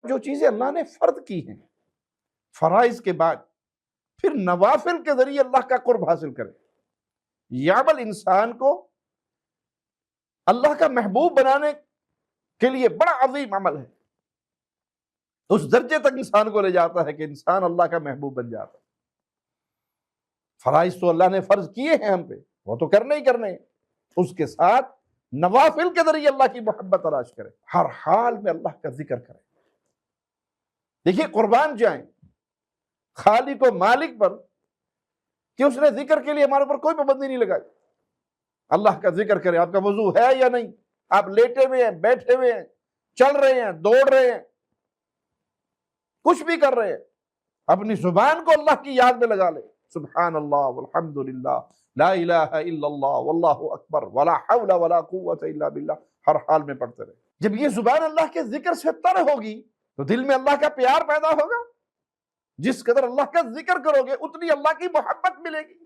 جو چیزیں اللہ نے فرض کی ہیں فرائض کے بعد، پھر نوافل کے ذریعے اللہ کا قرب حاصل کرے، یہ عمل انسان کو اللہ کا محبوب بنانے کے لیے بڑا عظیم عمل ہے، اس درجے تک انسان کو لے جاتا ہے کہ انسان اللہ کا محبوب بن جاتا ہے۔ فرائض تو اللہ نے فرض کیے ہیں ہم پہ، وہ تو کرنے ہی کرنے ہیں، اس کے ساتھ نوافل کے ذریعے اللہ کی محبت تلاش کرے، ہر حال میں اللہ کا ذکر کرے۔ دیکھیے قربان جائیں خالق و مالک پر کہ اس نے ذکر کے لیے ہمارے اوپر کوئی پابندی نہیں لگائی۔ اللہ کا ذکر کرے، آپ کا وضو ہے یا نہیں، آپ لیٹے ہوئے ہیں، بیٹھے ہوئے ہیں، چل رہے ہیں، دوڑ رہے ہیں، کچھ بھی کر رہے ہیں، اپنی زبان کو اللہ کی یاد میں لگا لے، سبحان اللہ والحمد للہ لا الہ الا اللہ واللہ اکبر ولا حول ولا قوت الا باللہ، ہر حال میں پڑھتے رہے۔ جب یہ زبان اللہ کے ذکر سے تر ہوگی تو دل میں اللہ کا پیار پیدا ہوگا، جس قدر اللہ کا ذکر کرو گے اتنی اللہ کی محبت ملے گی۔